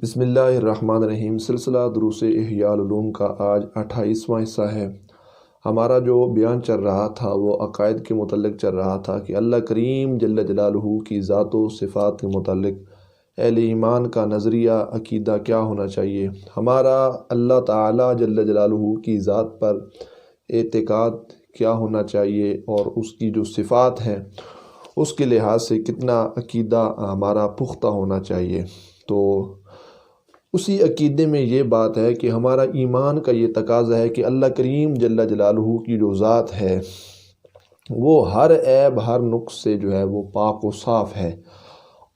بسم اللہ الرحمن الرحیم۔ سلسلہ دروس احیاء العلوم کا آج 28واں حصہ ہے۔ ہمارا جو بیان چل رہا تھا وہ عقائد کے متعلق چل رہا تھا کہ اللہ کریم جل جلالہ کی ذات و صفات کے متعلق اہل ایمان کا نظریہ عقیدہ کیا ہونا چاہیے، ہمارا اللہ تعالی جل جلالہ کی ذات پر اعتقاد کیا ہونا چاہیے، اور اس کی جو صفات ہیں اس کے لحاظ سے کتنا عقیدہ ہمارا پختہ ہونا چاہیے۔ تو اسی عقیدے میں یہ بات ہے کہ ہمارا ایمان کا یہ تقاضا ہے کہ اللہ کریم جل جلالہ کی جو ذات ہے وہ ہر عیب ہر نقص سے جو ہے وہ پاک و صاف ہے،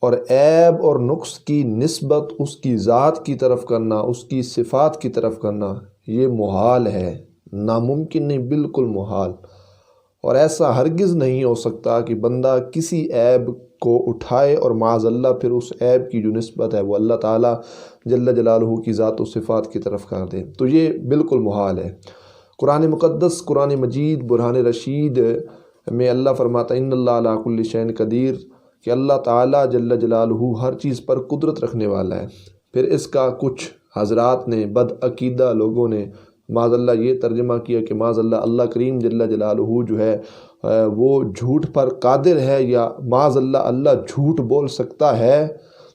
اور عیب اور نقص کی نسبت اس کی ذات کی طرف کرنا، اس کی صفات کی طرف کرنا یہ محال ہے، ناممکن نہیں، بالکل محال۔ اور ایسا ہرگز نہیں ہو سکتا کہ بندہ کسی عیب کو اٹھائے اور معاذ اللہ پھر اس عیب کی جو نسبت ہے وہ اللہ تعالیٰ جل جلالہ کی ذات و صفات کی طرف کر دے، تو یہ بالکل محال ہے۔ قرآن مقدس، قرآن مجید برہان رشید میں اللہ فرماتا ہے ان اللہ علی کل شیء قدیر، کہ اللہ تعالیٰ جل جلالہ ہر چیز پر قدرت رکھنے والا ہے۔ پھر اس کا کچھ حضرات نے، بد عقیدہ لوگوں نے معاذ اللہ یہ ترجمہ کیا کہ معاذ اللہ اللہ کریم جل جلالہ جو ہے وہ جھوٹ پر قادر ہے، یا معاذ اللہ اللہ جھوٹ بول سکتا ہے۔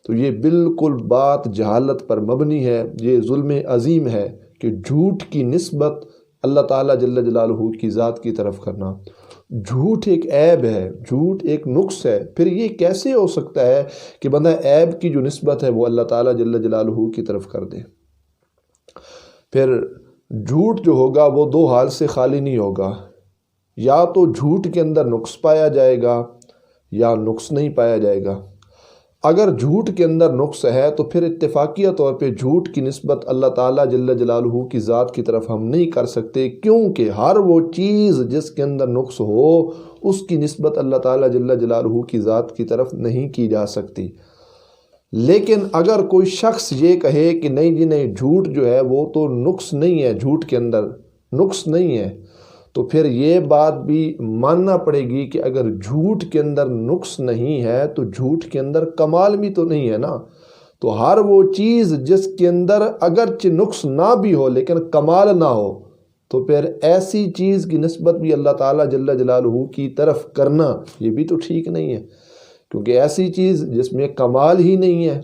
تو یہ بالکل بات جہالت پر مبنی ہے، یہ ظلم عظیم ہے کہ جھوٹ کی نسبت اللہ تعالیٰ جل جلالہ کی ذات کی طرف کرنا۔ جھوٹ ایک عیب ہے، جھوٹ ایک نقص ہے، پھر یہ کیسے ہو سکتا ہے کہ بندہ عیب کی جو نسبت ہے وہ اللہ تعالیٰ جل جلالہ کی طرف کر دے؟ پھر جھوٹ جو ہوگا وہ دو حال سے خالی نہیں ہوگا، یا تو جھوٹ کے اندر نقص پایا جائے گا یا نقص نہیں پایا جائے گا۔ اگر جھوٹ کے اندر نقص ہے تو پھر اتفاقیہ طور پہ جھوٹ کی نسبت اللہ تعالیٰ جل جلالہ کی ذات کی طرف ہم نہیں کر سکتے، کیونکہ ہر وہ چیز جس کے اندر نقص ہو اس کی نسبت اللہ تعالیٰ جل جلالہ کی ذات کی طرف نہیں کی جا سکتی۔ لیکن اگر کوئی شخص یہ کہے کہ نہیں جی نہیں، جھوٹ جو ہے وہ تو نقص نہیں ہے، جھوٹ کے اندر نقص نہیں ہے، تو پھر یہ بات بھی ماننا پڑے گی کہ اگر جھوٹ کے اندر نقص نہیں ہے تو جھوٹ کے اندر کمال بھی تو نہیں ہے نا۔ تو ہر وہ چیز جس کے اندر اگرچہ نقص نہ بھی ہو لیکن کمال نہ ہو، تو پھر ایسی چیز کی نسبت بھی اللہ تعالیٰ جل جلالہ کی طرف کرنا یہ بھی تو ٹھیک نہیں ہے، کیونکہ ایسی چیز جس میں کمال ہی نہیں ہے،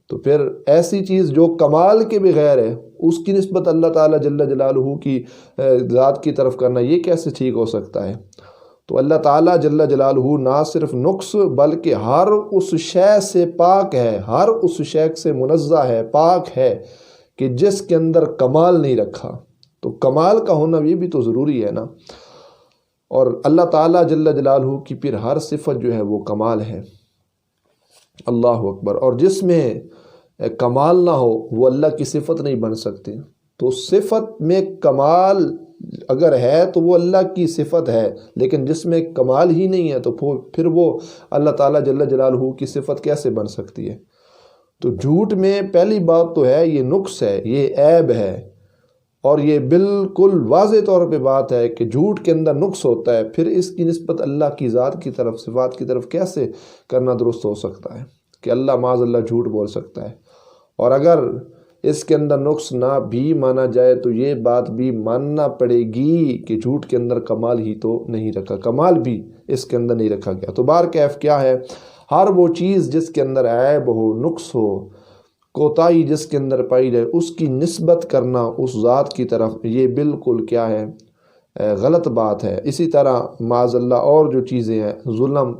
تو پھر ایسی چیز جو کمال کے بغیر ہے اس کی نسبت اللہ تعالیٰ جل جلالہ کی ذات کی طرف کرنا یہ کیسے ٹھیک ہو سکتا ہے؟ تو اللہ تعالیٰ جل جلالہ نہ صرف نقص بلکہ ہر اس شے سے پاک ہے، ہر اس شے سے منزہ ہے، پاک ہے، کہ جس کے اندر کمال نہیں رکھا۔ تو کمال کا ہونا یہ بھی تو ضروری ہے نا۔ اور اللہ تعالیٰ جل جلالہ کی پھر ہر صفت جو ہے وہ کمال ہے۔ اللہ اکبر۔ اور جس میں کمال نہ ہو وہ اللہ کی صفت نہیں بن سکتی۔ تو صفت میں کمال اگر ہے تو وہ اللہ کی صفت ہے، لیکن جس میں کمال ہی نہیں ہے تو پھر وہ اللہ تعالیٰ جل جلالہ کی صفت کیسے بن سکتی ہے؟ تو جھوٹ میں پہلی بات تو ہے یہ نقص ہے، یہ عیب ہے، اور یہ بالکل واضح طور پہ بات ہے کہ جھوٹ کے اندر نقص ہوتا ہے، پھر اس کی نسبت اللہ کی ذات کی طرف، صفات کی طرف کیسے کرنا درست ہو سکتا ہے کہ اللہ معاذ اللہ جھوٹ بول سکتا ہے؟ اور اگر اس کے اندر نقص نہ بھی مانا جائے تو یہ بات بھی ماننا پڑے گی کہ جھوٹ کے اندر کمال ہی تو نہیں رکھا، کمال بھی اس کے اندر نہیں رکھا گیا۔ تو بہرکیف کیا ہے، ہر وہ چیز جس کے اندر عیب ہو، نقص ہو، کوتاہی جس کے اندر پائی جائے، اس کی نسبت کرنا اس ذات کی طرف یہ بالکل کیا ہے، غلط بات ہے۔ اسی طرح معاذ اللہ اور جو چیزیں ہیں، ظلم،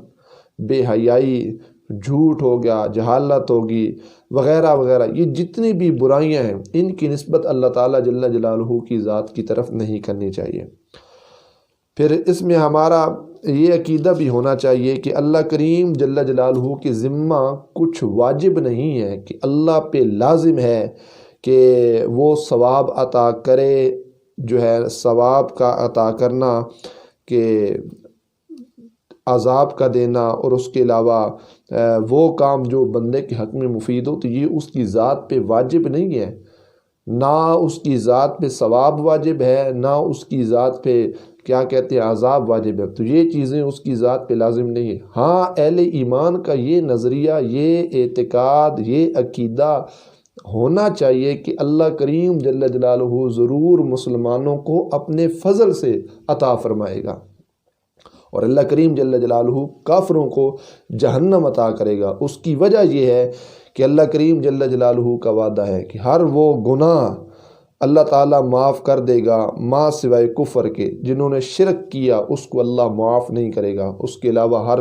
بے حیائی، جھوٹ ہو گیا، جہالت ہوگی، وغیرہ وغیرہ، یہ جتنی بھی برائیاں ہیں ان کی نسبت اللہ تعالیٰ جل جلالہ کی ذات کی طرف نہیں کرنی چاہیے۔ پھر اس میں ہمارا یہ عقیدہ بھی ہونا چاہیے کہ اللہ کریم جل جلالہ کے ذمہ کچھ واجب نہیں ہے، کہ اللہ پہ لازم ہے کہ وہ ثواب عطا کرے، جو ہے ثواب کا عطا کرنا، کہ عذاب کا دینا، اور اس کے علاوہ وہ کام جو بندے کے حق میں مفید ہو، تو یہ اس کی ذات پہ واجب نہیں ہے، نہ اس کی ذات پہ ثواب واجب ہے، نہ اس کی ذات پہ کیا کہتے ہیں عذاب واجب ہے، تو یہ چیزیں اس کی ذات پہ لازم نہیں ہے۔ ہاں اہل ایمان کا یہ نظریہ، یہ اعتقاد، یہ عقیدہ ہونا چاہیے کہ اللہ کریم جل جلالہ ضرور مسلمانوں کو اپنے فضل سے عطا فرمائے گا، اور اللہ کریم جل جلالہ کافروں کو جہنم عطا کرے گا۔ اس کی وجہ یہ ہے کہ اللہ کریم جل جلالہ کا وعدہ ہے کہ ہر وہ گناہ اللہ تعالیٰ معاف کر دے گا ما سوائے کفر کے۔ جنہوں نے شرک کیا اس کو اللہ معاف نہیں کرے گا، اس کے علاوہ ہر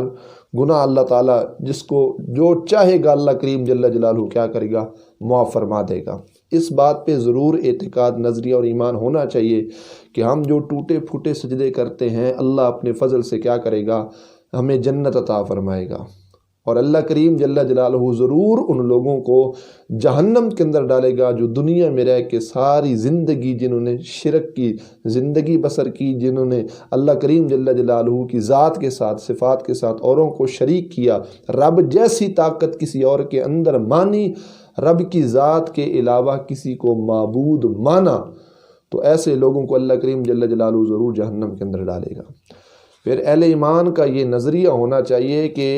گناہ اللہ تعالیٰ جس کو جو چاہے گا اللہ کریم جل جلالہ کیا کرے گا، معاف فرما دے گا۔ اس بات پہ ضرور اعتقاد، نظریہ اور ایمان ہونا چاہیے کہ ہم جو ٹوٹے پھوٹے سجدے کرتے ہیں اللہ اپنے فضل سے کیا کرے گا، ہمیں جنت عطا فرمائے گا، اور اللہ کریم جل جلالہ ضرور ان لوگوں کو جہنم کے اندر ڈالے گا جو دنیا میں رہ کے ساری زندگی جنہوں نے شرک کی زندگی بسر کی، جنہوں نے اللہ کریم جل جلالہ کی ذات کے ساتھ صفات کے ساتھ اوروں کو شریک کیا، رب جیسی طاقت کسی اور کے اندر مانی، رب کی ذات کے علاوہ کسی کو معبود مانا، تو ایسے لوگوں کو اللہ کریم جل جلالہ ضرور جہنم کے اندر ڈالے گا۔ پھر اہل ایمان کا یہ نظریہ ہونا چاہیے کہ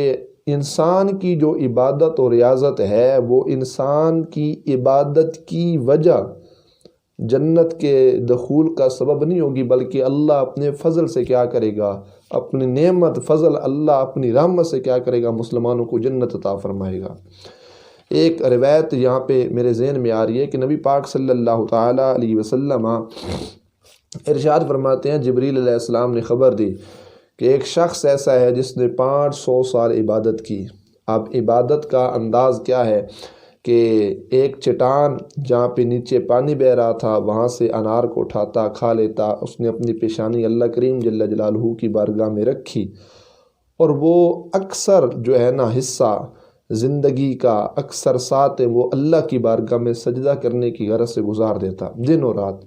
انسان کی جو عبادت اور ریاضت ہے وہ انسان کی عبادت کی وجہ جنت کے دخول کا سبب نہیں ہوگی، بلکہ اللہ اپنے فضل سے کیا کرے گا، اپنی نعمت فضل اللہ اپنی رحمت سے کیا کرے گا، مسلمانوں کو جنت عطا فرمائے گا۔ ایک روایت یہاں پہ میرے ذہن میں آ رہی ہے کہ نبی پاک صلی اللہ تعالیٰ علیہ وسلم ارشاد فرماتے ہیں، جبریل علیہ السلام نے خبر دی کہ ایک شخص ایسا ہے جس نے 500 سال عبادت کی۔ اب عبادت کا انداز کیا ہے کہ ایک چٹان جہاں پہ نیچے پانی بہہ رہا تھا وہاں سے انار کو اٹھاتا کھا لیتا، اس نے اپنی پیشانی اللہ کریم جل جلالہ کی بارگاہ میں رکھی، اور وہ اکثر جو ہے نا حصہ زندگی کا اکثر ساتھ وہ اللہ کی بارگاہ میں سجدہ کرنے کی غرض سے گزار دیتا، دن اور رات،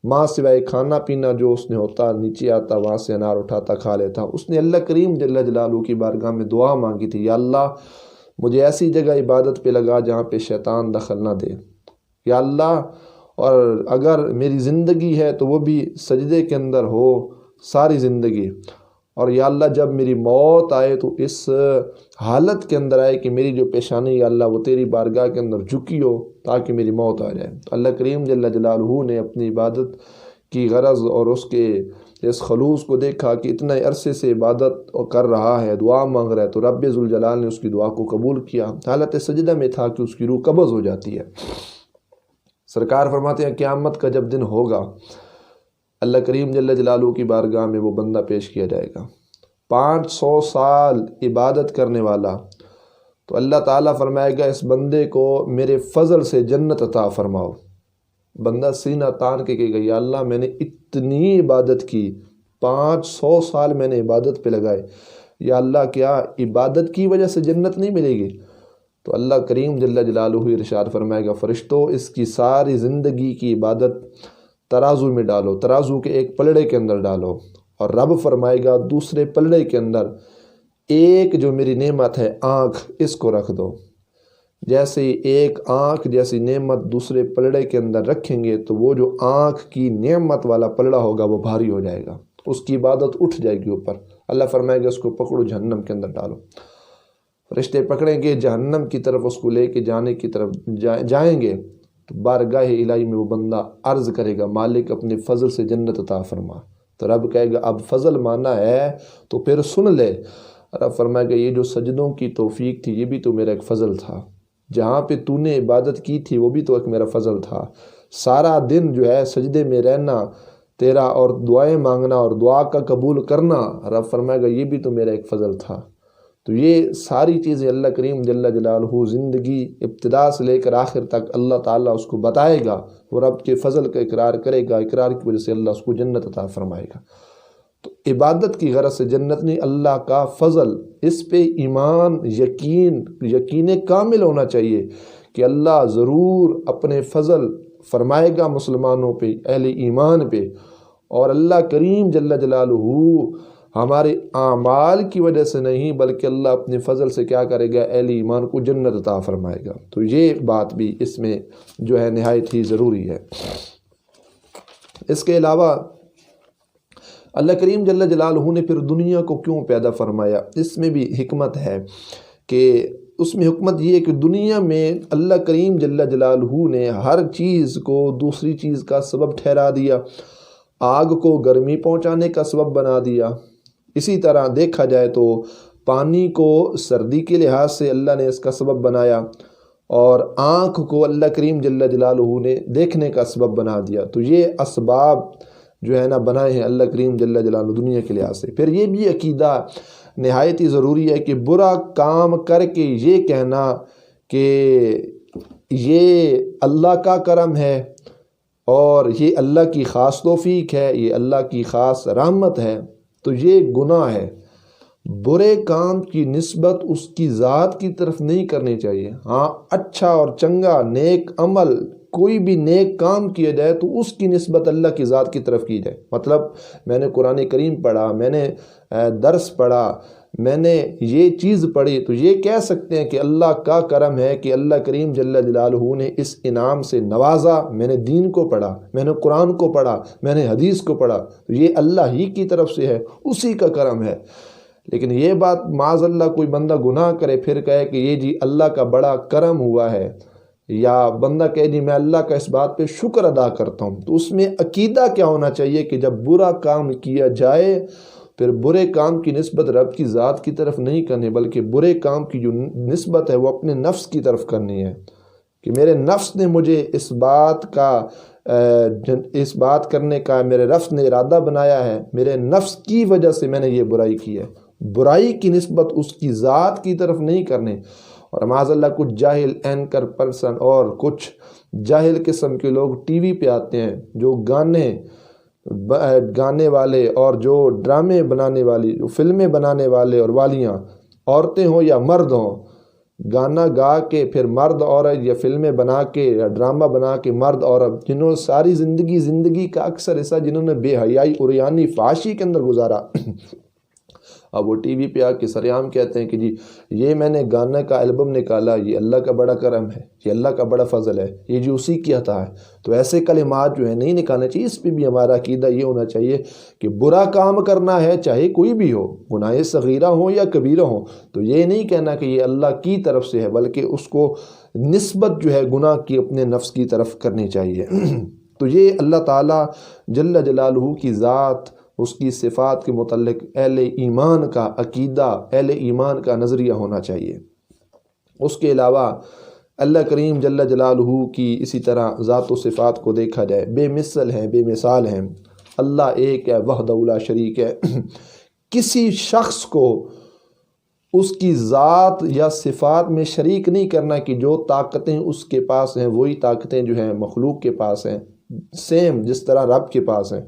ماں سوائے کھانا پینا جو اس نے ہوتا، نیچے آتا وہاں سے انار اٹھاتا کھا لیتا۔ اس نے اللہ کریم جل جلالہ کی بارگاہ میں دعا مانگی تھی، یا اللہ مجھے ایسی جگہ عبادت پہ لگا جہاں پہ شیطان دخل نہ دے، یا اللہ اور اگر میری زندگی ہے تو وہ بھی سجدے کے اندر ہو ساری زندگی، اور یا اللہ جب میری موت آئے تو اس حالت کے اندر آئے کہ میری جو پیشانی یا اللہ وہ تیری بارگاہ کے اندر جھکی ہو تاکہ میری موت آ جائے۔ اللہ کریم جل جلالہ نے اپنی عبادت کی غرض اور اس کے اس خلوص کو دیکھا کہ اتنا عرصے سے عبادت کر رہا ہے، دعا مانگ رہا ہے، تو رب ذوالجلال نے اس کی دعا کو قبول کیا۔ حالت سجدہ میں تھا کہ اس کی روح قبض ہو جاتی ہے۔ سرکار فرماتے ہیں قیامت کا جب دن ہوگا اللہ کریم جل جلالہ کی بارگاہ میں وہ بندہ پیش کیا جائے گا، 500 سال عبادت کرنے والا، تو اللہ تعالیٰ فرمائے گا اس بندے کو میرے فضل سے جنت عطا فرماؤ۔ بندہ سینہ تان کے کہے گا، یا اللہ میں نے اتنی عبادت کی، 500 سال میں نے عبادت پہ لگائے، یا اللہ کیا عبادت کی وجہ سے جنت نہیں ملے گی؟ تو اللہ کریم جل جلالہ ارشاد فرمائے گا، فرشتوں اس کی ساری زندگی کی عبادت ترازو میں ڈالو، ترازو کے ایک پلڑے کے اندر ڈالو، اور رب فرمائے گا دوسرے پلڑے کے اندر ایک جو میری نعمت ہے آنکھ، اس کو رکھ دو۔ جیسے ایک آنکھ جیسی نعمت دوسرے پلڑے کے اندر رکھیں گے تو وہ جو آنکھ کی نعمت والا پلڑا ہوگا وہ بھاری ہو جائے گا، اس کی عبادت اٹھ جائے گی اوپر۔ اللہ فرمائے گا اس کو پکڑو جہنم کے اندر ڈالو۔ فرشتے پکڑیں گے جہنم کی طرف، اس کو لے کے جانے کی طرف جائیں گے تو بارگاہ الہی میں وہ بندہ عرض کرے گا، مالک اپنے فضل سے جنت عطا فرما۔ تو رب کہے گا اب فضل مانا ہے تو پھر سن لے۔ رب فرمائے گا یہ جو سجدوں کی توفیق تھی یہ بھی تو میرا ایک فضل تھا، جہاں پہ تو نے عبادت کی تھی وہ بھی تو ایک میرا فضل تھا، سارا دن جو ہے سجدے میں رہنا تیرا اور دعائیں مانگنا اور دعا کا قبول کرنا، رب فرمائے گا یہ بھی تو میرا ایک فضل تھا۔ تو یہ ساری چیزیں اللہ کریم جل جلالہ زندگی ابتدا سے لے کر آخر تک اللہ تعالیٰ اس کو بتائے گا، وہ رب کے فضل کا اقرار کرے گا، اقرار کی وجہ سے اللہ اس کو جنت عطا فرمائے گا۔ تو عبادت کی غرض سے جنت نہیں، اللہ کا فضل، اس پہ ایمان یقین کامل ہونا چاہیے کہ اللہ ضرور اپنے فضل فرمائے گا مسلمانوں پہ، اہل ایمان پہ، اور اللہ کریم جل جلالہ ہمارے اعمال کی وجہ سے نہیں بلکہ اللہ اپنے فضل سے کیا کرے گا، اہل ایمان کو جنت عطا فرمائے گا۔ تو یہ بات بھی اس میں جو ہے نہایت ہی ضروری ہے۔ اس کے علاوہ اللہ کریم جل جلالہ نے پھر دنیا کو کیوں پیدا فرمایا، اس میں بھی حکمت ہے کہ اس میں حکمت یہ ہے کہ دنیا میں اللہ کریم جل جلالہ نے ہر چیز کو دوسری چیز کا سبب ٹھہرا دیا، آگ کو گرمی پہنچانے کا سبب بنا دیا۔ اسی طرح دیکھا جائے تو پانی کو سردی کے لحاظ سے اللہ نے اس کا سبب بنایا، اور آنکھ کو اللہ کریم جل جلالہ نے دیکھنے کا سبب بنا دیا۔ تو یہ اسباب جو ہے نا بنائے ہیں اللہ کریم جل جلالہ دنیا کے لحاظ سے۔ پھر یہ بھی عقیدہ نہایت ہی ضروری ہے کہ برا کام کر کے یہ کہنا کہ یہ اللہ کا کرم ہے اور یہ اللہ کی خاص توفیق ہے، یہ اللہ کی خاص رحمت ہے، تو یہ گناہ ہے۔ برے کام کی نسبت اس کی ذات کی طرف نہیں کرنی چاہیے۔ ہاں، اچھا اور چنگا نیک عمل، کوئی بھی نیک کام کیا جائے تو اس کی نسبت اللہ کی ذات کی طرف کی جائے۔ مطلب میں نے قرآن کریم پڑھا، میں نے درس پڑھا، میں نے یہ چیز پڑھی، تو یہ کہہ سکتے ہیں کہ اللہ کا کرم ہے کہ اللہ کریم جل جلالہ نے اس انعام سے نوازا۔ میں نے دین کو پڑھا، میں نے قرآن کو پڑھا، میں نے حدیث کو پڑھا، تو یہ اللہ ہی کی طرف سے ہے، اسی کا کرم ہے۔ لیکن یہ بات معاذ اللہ کوئی بندہ گناہ کرے پھر کہے کہ یہ جی اللہ کا بڑا کرم ہوا ہے، یا بندہ کہے جی میں اللہ کا اس بات پہ شکر ادا کرتا ہوں، تو اس میں عقیدہ کیا ہونا چاہیے کہ جب برا کام کیا جائے پھر برے کام کی نسبت رب کی ذات کی طرف نہیں کرنی، بلکہ برے کام کی جو نسبت ہے وہ اپنے نفس کی طرف کرنی ہے کہ میرے نفس نے مجھے اس بات کرنے کا میرے نفس نے ارادہ بنایا ہے، میرے نفس کی وجہ سے میں نے یہ برائی کی ہے۔ برائی کی نسبت اس کی ذات کی طرف نہیں کرنے۔ اور معاذ اللہ کچھ جاہل اینکر پرسن اور کچھ جاہل قسم کے لوگ ٹی وی پہ آتے ہیں، جو گانے والے اور جو ڈرامے بنانے والی، جو فلمیں بنانے والے اور والیاں، عورتیں ہوں یا مرد ہوں، گانا گا کے پھر مرد عورت یا فلمیں بنا کے یا ڈرامہ بنا کے مرد عورت، جنہوں نے ساری زندگی کا اکثر حصہ جنہوں نے بے حیائی عریانی فحاشی کے اندر گزارا، اب وہ ٹی وی پہ آ کے سریعام کہتے ہیں کہ جی یہ میں نے گانا کا البم نکالا، یہ اللہ کا بڑا کرم ہے، یہ اللہ کا بڑا فضل ہے، یہ جو اسی کی عطا ہے۔ تو ایسے کلمات جو ہے نہیں نکالنا چاہیے۔ اس پہ بھی ہمارا عقیدہ یہ ہونا چاہیے کہ برا کام کرنا ہے چاہے کوئی بھی ہو، گناہ صغیرہ ہوں یا کبیرہ ہوں، تو یہ نہیں کہنا کہ یہ اللہ کی طرف سے ہے، بلکہ اس کو نسبت جو ہے گناہ کی اپنے نفس کی طرف کرنی چاہیے۔ تو یہ اللہ تعالیٰ جل جلالہ کی ذات، اس کی صفات کے متعلق اہل ایمان کا عقیدہ، اہل ایمان کا نظریہ ہونا چاہیے۔ اس کے علاوہ اللہ کریم جل جلالہ کی اسی طرح ذات و صفات کو دیکھا جائے، بے مثل ہیں، بے مثال ہیں۔ اللہ ایک ہے، وحدہ لا شریک ہے۔ کسی شخص کو اس کی ذات یا صفات میں شریک نہیں کرنا کہ جو طاقتیں اس کے پاس ہیں وہی طاقتیں جو ہیں مخلوق کے پاس ہیں، سیم جس طرح رب کے پاس ہیں۔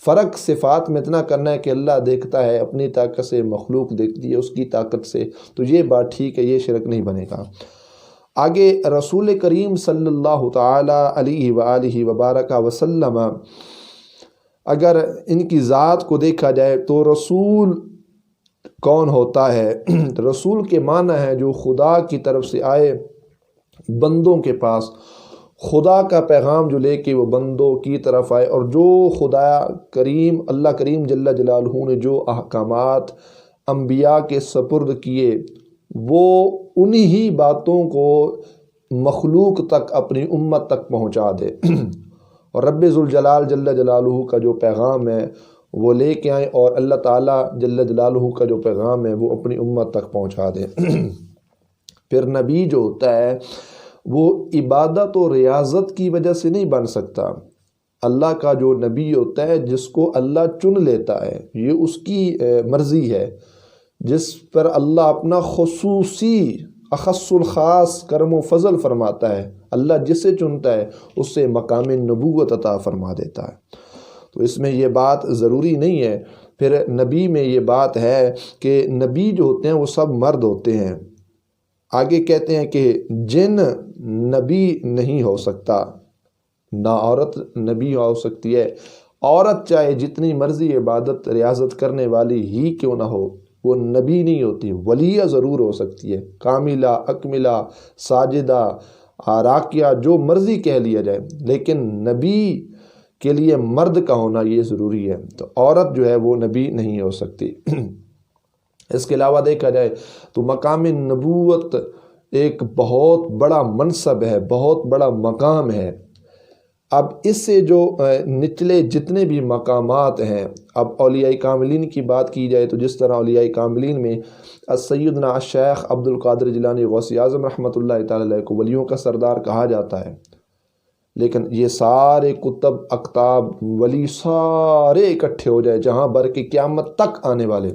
فرق صفات میں اتنا کرنا ہے کہ اللہ دیکھتا ہے اپنی طاقت سے، مخلوق دیکھتی ہے اس کی طاقت سے، تو یہ بات ٹھیک ہے، یہ شرک نہیں بنے گا۔ آگے رسول کریم صلی اللہ تعالی علیہ وآلہ وبارک وسلم، اگر ان کی ذات کو دیکھا جائے تو رسول کون ہوتا ہے؟ رسول کے معنی ہے جو خدا کی طرف سے آئے بندوں کے پاس، خدا کا پیغام جو لے کے وہ بندوں کی طرف آئے، اور جو خدا کریم اللہ کریم جل جلالہ نے جو احکامات انبیاء کے سپرد کیے وہ انہی باتوں کو مخلوق تک، اپنی امت تک پہنچا دے۔ اور رب ذوالجلال جل جلالہ کا جو پیغام ہے وہ لے کے آئیں، اور اللہ تعالیٰ جل جلالہ کا جو پیغام ہے وہ اپنی امت تک پہنچا دے۔ پھر نبی جو ہوتا ہے وہ عبادت و ریاضت کی وجہ سے نہیں بن سکتا۔ اللہ کا جو نبی ہوتا ہے جس کو اللہ چن لیتا ہے، یہ اس کی مرضی ہے، جس پر اللہ اپنا خصوصی اخص الخاص کرم و فضل فرماتا ہے، اللہ جسے چنتا ہے اس سے مقام نبوت عطا فرما دیتا ہے۔ تو اس میں یہ بات ضروری نہیں ہے۔ پھر نبی میں یہ بات ہے کہ نبی جو ہوتے ہیں وہ سب مرد ہوتے ہیں۔ آگے کہتے ہیں کہ جن نبی نہیں ہو سکتا، نہ عورت نبی ہو سکتی ہے۔ عورت چاہے جتنی مرضی عبادت ریاضت کرنے والی ہی کیوں نہ ہو، وہ نبی نہیں ہوتی، ولیہ ضرور ہو سکتی ہے، کاملہ، اکملہ، ساجدہ، راکیہ، جو مرضی کہہ لیا جائے، لیکن نبی کے لیے مرد کا ہونا یہ ضروری ہے۔ تو عورت جو ہے وہ نبی نہیں ہو سکتی۔ اس کے علاوہ دیکھا جائے تو مقام نبوت ایک بہت بڑا منصب ہے، بہت بڑا مقام ہے۔ اب اس سے جو نچلے جتنے بھی مقامات ہیں، اب اولیاء کاملین کی بات کی جائے تو جس طرح اولیاء کاملین میں سیدنا شیخ عبد القادر جیلانی غوث اعظم رحمۃ اللہ تعالی علیہ کو ولیوں کا سردار کہا جاتا ہے، لیکن یہ سارے کتب اقطاب ولی سارے اکٹھے ہو جائے جہاں بر کے قیامت تک آنے والے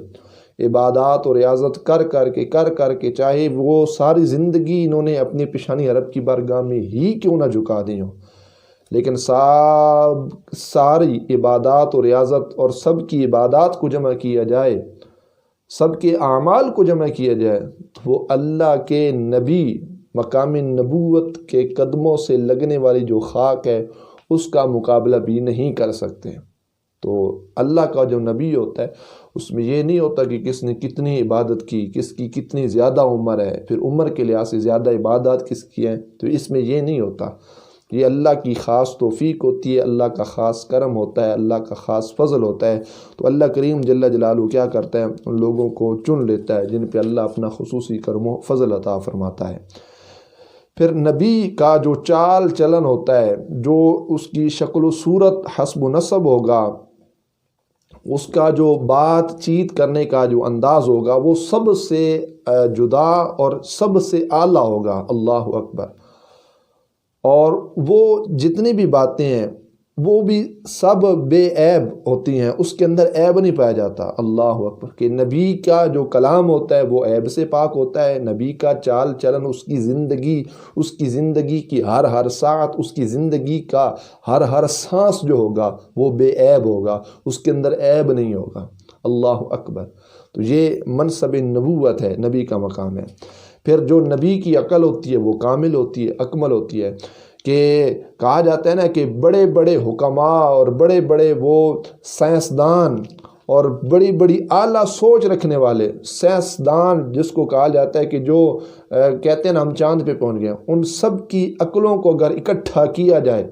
عبادات اور ریاضت کر کے چاہے وہ ساری زندگی انہوں نے اپنی پیشانی عرب کی بارگاہ میں ہی کیوں نہ جھکا دی ہوں، لیکن ساری عبادات اور ریاضت اور سب کی عبادات کو جمع کیا جائے، سب کے اعمال کو جمع کیا جائے تو وہ اللہ کے نبی مقام نبوت کے قدموں سے لگنے والی جو خاک ہے اس کا مقابلہ بھی نہیں کر سکتے۔ تو اللہ کا جو نبی ہوتا ہے اس میں یہ نہیں ہوتا کہ کس نے کتنی عبادت کی، کس کی کتنی زیادہ عمر ہے، پھر عمر کے لحاظ سے زیادہ عبادات کس کی ہیں، تو اس میں یہ نہیں ہوتا۔ یہ اللہ کی خاص توفیق ہوتی ہے، اللہ کا خاص کرم ہوتا ہے، اللہ کا خاص فضل ہوتا ہے۔ تو اللہ کریم جل جلالہ کیا کرتا ہے، ان لوگوں کو چن لیتا ہے جن پہ اللہ اپنا خصوصی کرم و فضل عطا فرماتا ہے۔ پھر نبی کا جو چال چلن ہوتا ہے، جو اس کی شکل و صورت حسب و نسب ہوگا، اس کا جو بات چیت کرنے کا جو انداز ہوگا وہ سب سے جدا اور سب سے اعلیٰ ہوگا۔ اللہ اکبر۔ اور وہ جتنی بھی باتیں ہیں وہ بھی سب بے عیب ہوتی ہیں، اس کے اندر عیب نہیں پایا جاتا۔ اللہ اکبر۔ کہ نبی کا جو کلام ہوتا ہے وہ عیب سے پاک ہوتا ہے، نبی کا چال چلن، اس کی زندگی کی ہر ساعت، اس کی زندگی کا ہر سانس جو ہوگا وہ بے عیب ہوگا، اس کے اندر عیب نہیں ہوگا۔ اللہ اکبر۔ تو یہ منصب نبوت ہے، نبی کا مقام ہے۔ پھر جو نبی کی عقل ہوتی ہے وہ کامل ہوتی ہے، اکمل ہوتی ہے۔ کہ کہا جاتا ہے نا کہ بڑے بڑے حکماء اور بڑے بڑے وہ سائنسدان اور بڑی بڑی اعلیٰ سوچ رکھنے والے سائنسدان، جس کو کہا جاتا ہے کہ جو کہتے ہیں نا ہم چاند پہ پہنچ گئے، ان سب کی عقلوں کو اگر اکٹھا کیا جائے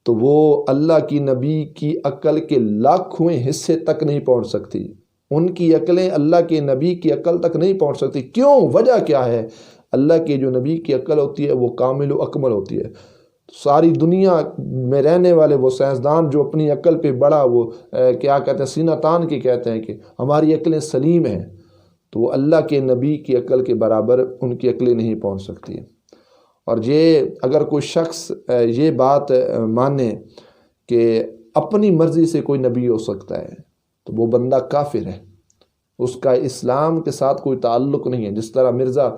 تو وہ اللہ کی نبی کی عقل کے لاکھویں حصے تک نہیں پہنچ سکتی۔ ان کی عقلیں اللہ کے نبی کی عقل تک نہیں پہنچ سکتی۔ کیوں؟ وجہ کیا ہے؟ اللہ کے جو نبی کی عقل ہوتی ہے وہ کامل و اکمل ہوتی ہے۔ ساری دنیا میں رہنے والے وہ سائنسدان جو اپنی عقل پہ بڑا وہ کیا کہتے ہیں، سینہ تان کے کہتے ہیں کہ ہماری عقلیں سلیم ہیں، تو وہ اللہ کے نبی کی عقل کے برابر ان کی عقلیں نہیں پہنچ سکتی۔ اور یہ اگر کوئی شخص یہ بات مانے کہ اپنی مرضی سے کوئی نبی ہو سکتا ہے تو وہ بندہ کافر ہے، اس کا اسلام کے ساتھ کوئی تعلق نہیں ہے۔ جس طرح مرزا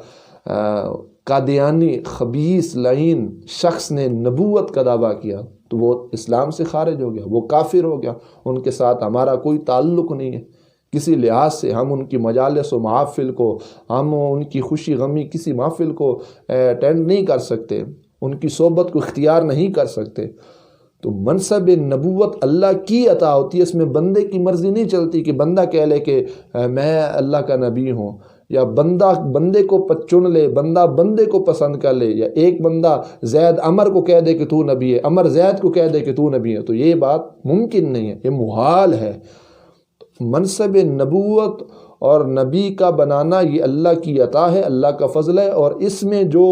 قادیانی خبیث لعین شخص نے نبوت کا دعویٰ کیا تو وہ اسلام سے خارج ہو گیا، وہ کافر ہو گیا، ان کے ساتھ ہمارا کوئی تعلق نہیں ہے کسی لحاظ سے۔ ہم ان کی مجالس و محافل کو، ہم ان کی خوشی غمی کسی محفل کو اٹینڈ نہیں کر سکتے، ان کی صحبت کو اختیار نہیں کر سکتے۔ تو منصب نبوت اللہ کی عطا ہوتی ہے، اس میں بندے کی مرضی نہیں چلتی کہ بندہ کہہ لے کہ میں اللہ کا نبی ہوں، یا بندہ بندے کو چن لے، بندہ بندے کو پسند کر لے، یا ایک بندہ زید عمر کو کہہ دے کہ تو نبی ہے، عمر زید کو کہہ دے کہ تو نبی ہے۔ تو یہ بات ممکن نہیں ہے، یہ محال ہے۔ منصب نبوت اور نبی کا بنانا یہ اللہ کی عطا ہے، اللہ کا فضل ہے، اور اس میں جو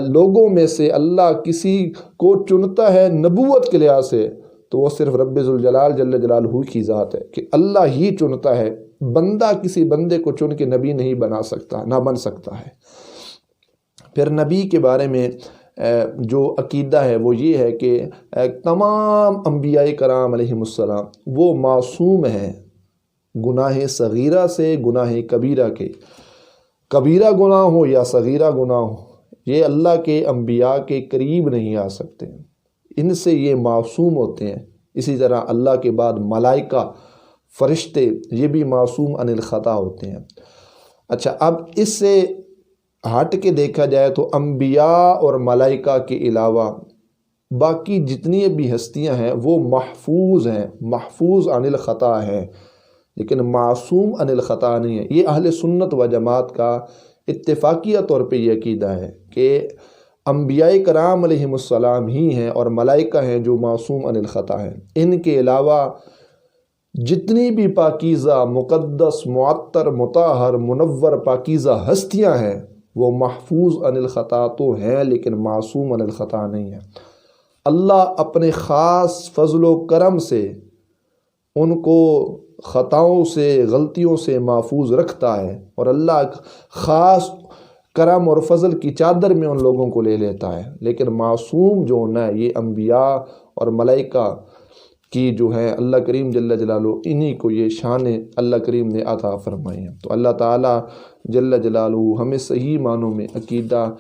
لوگوں میں سے اللہ کسی کو چنتا ہے نبوت کے لحاظ سے تو وہ صرف رب ذوالجلال جل جلالہ کی ذات ہے کہ اللہ ہی چنتا ہے، بندہ کسی بندے کو چن کے نبی نہیں بنا سکتا، نہ بن سکتا ہے۔ پھر نبی کے بارے میں جو عقیدہ ہے وہ یہ ہے کہ تمام انبیاء کرام علیہم السلام وہ معصوم ہیں گناہ صغیرہ سے، گناہ کبیرہ کے، کبیرہ گناہ ہو یا صغیرہ گناہ ہو، یہ اللہ کے انبیاء کے قریب نہیں آ سکتے، ان سے یہ معصوم ہوتے ہیں۔ اسی طرح اللہ کے بعد ملائکہ، فرشتے، یہ بھی معصوم عن الخطا ہوتے ہیں۔ اچھا، اب اس سے ہٹ کے دیکھا جائے تو انبیاء اور ملائکہ کے علاوہ باقی جتنی بھی ہستیاں ہیں وہ محفوظ ہیں، محفوظ عن الخطا ہیں، لیکن معصوم عن الخطا نہیں ہے۔ یہ اہل سنت و جماعت کا اتفاقیہ طور پہ یہ عقیدہ ہے کہ انبیاء کرام علیہم السلام ہی ہیں اور ملائکہ ہیں جو معصوم عن الخطا ہیں، ان کے علاوہ جتنی بھی پاکیزہ، مقدس، معطر، مطہر، منور پاکیزہ ہستیاں ہیں وہ محفوظ عن الخطا تو ہیں لیکن معصوم عن الخطا نہیں ہیں۔ اللہ اپنے خاص فضل و کرم سے ان کو خطاؤں سے، غلطیوں سے محفوظ رکھتا ہے، اور اللہ خاص کرم اور فضل کی چادر میں ان لوگوں کو لے لیتا ہے۔ لیکن معصوم جو نا، یہ انبیاء اور ملائکہ کی جو ہے اللہ کریم جل جلالہ انہی کو یہ شان اللہ کریم نے عطا فرمائی ہے۔ تو اللہ تعالیٰ جل جلالہ ہمیں صحیح معنوں میں عقیدہ